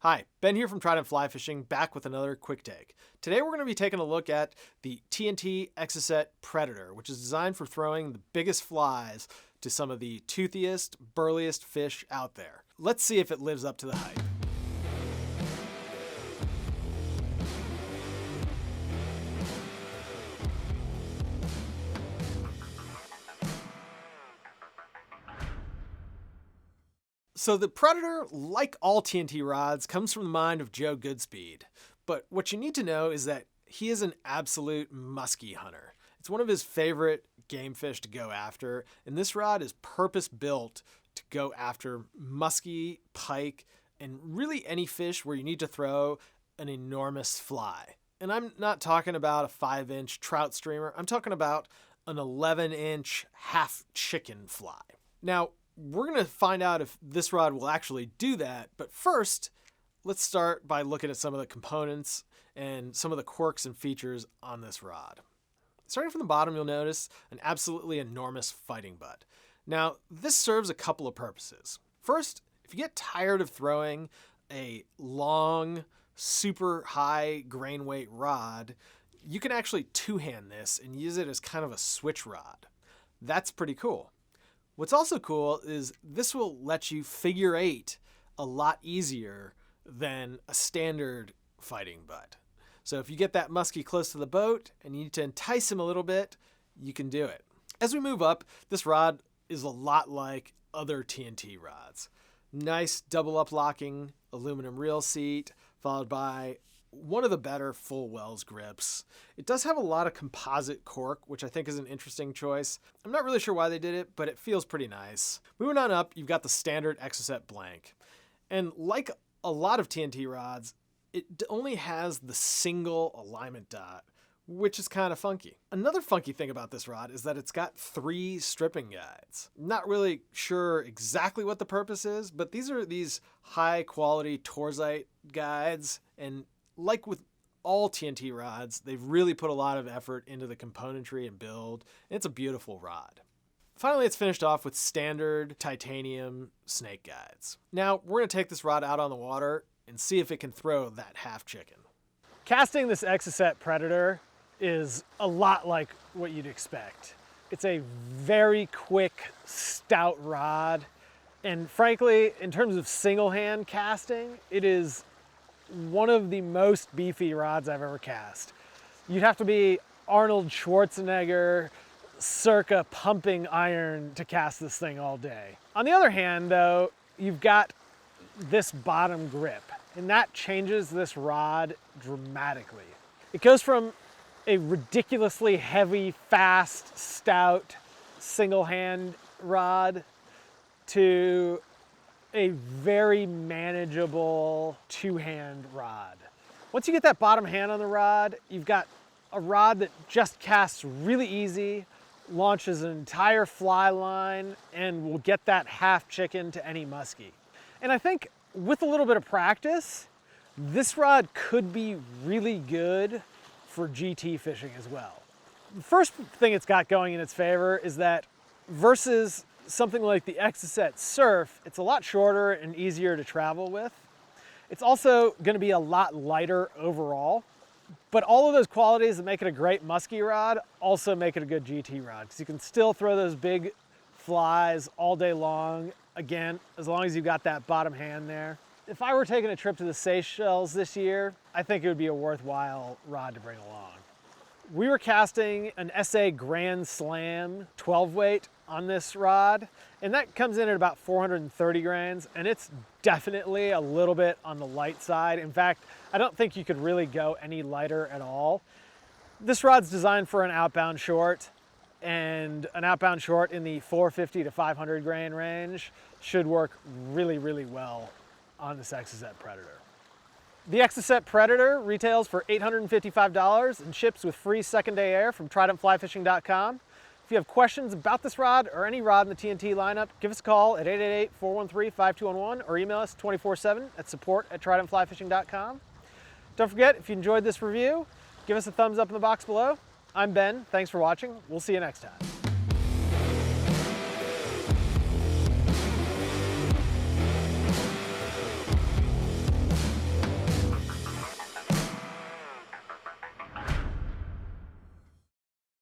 Hi, Ben here from Trident Fly Fishing, back with another quick take. Today we're going to be taking a look at the TNT Exocett Predator, which is designed for throwing the biggest flies to some of the toothiest, burliest fish out there. Let's see if it lives up to the hype. So the Predator, like all TNT rods, comes from the mind of Joe Goodspeed. But what you need to know is that he is an absolute musky hunter. It's one of his favorite game fish to go after, and this rod is purpose-built to go after musky, pike, and really any fish where you need to throw an enormous fly. And I'm not talking about a 5-inch trout streamer, I'm talking about an 11-inch half chicken fly. Now, we're going to find out if this rod will actually do that, but first, let's start by looking at some of the components and some of the quirks and features on this rod. Starting from the bottom, you'll notice an absolutely enormous fighting butt. Now, this serves a couple of purposes. First, if you get tired of throwing a long, super high grain weight rod, you can actually two-hand this and use it as kind of a switch rod. That's pretty cool. What's also cool is this will let you figure eight a lot easier than a standard fighting butt. So if you get that muskie close to the boat and you need to entice him a little bit, you can do it. As we move up, this rod is a lot like other TNT rods. Nice double up locking aluminum reel seat, followed by one of the better full wells grips. It does have a lot of composite cork, which I think is an interesting choice. I'm not really sure why they did it, but it feels pretty nice. Moving on up, you've got the standard Exocett blank. And like a lot of TNT rods, it only has the single alignment dot, which is kind of funky. Another funky thing about this rod is that it's got 3 stripping guides. Not really sure exactly what the purpose is, but these are these high quality Torzite guides, and like with all TNT rods, they've really put a lot of effort into the componentry and build. And it's a beautiful rod. Finally, it's finished off with standard titanium snake guides. Now, we're going to take this rod out on the water and see if it can throw that half chicken. Casting this Exocett Predator is a lot like what you'd expect. It's a very quick, stout rod. And frankly, in terms of single hand casting, it is one of the most beefy rods I've ever cast. You'd have to be Arnold Schwarzenegger circa pumping iron to cast this thing all day. On the other hand though, you've got this bottom grip, and that changes this rod dramatically. It goes from a ridiculously heavy, fast, stout, single hand rod to a very manageable two-hand rod. Once you get that bottom hand on the rod, you've got a rod that just casts really easy, launches an entire fly line, and will get that half chicken to any muskie. And I think with a little bit of practice, this rod could be really good for GT fishing as well. The first thing it's got going in its favor is that versus something like the Exocett Surf, it's a lot shorter and easier to travel with. It's also going to be a lot lighter overall, but all of those qualities that make it a great musky rod also make it a good GT rod, because you can still throw those big flies all day long, again, as long as you've got that bottom hand there. If I were taking a trip to the Seychelles this year, I think it would be a worthwhile rod to bring along. We were casting an SA Grand Slam 12 weight on this rod, and that comes in at about 430 grains, and it's definitely a little bit on the light side. In fact, I don't think you could really go any lighter at all. This rod's designed for an outbound short, and an outbound short in the 450 to 500 grain range should work really, really well on this Exocett Predator. The Exocett Predator retails for $855 and ships with free second-day air from tridentflyfishing.com. If you have questions about this rod or any rod in the TNT lineup, give us a call at 888-413-5211 or email us 24/7 at support@tridentflyfishing.com. Don't forget, if you enjoyed this review, give us a thumbs up in the box below. I'm Ben, thanks for watching. We'll see you next time.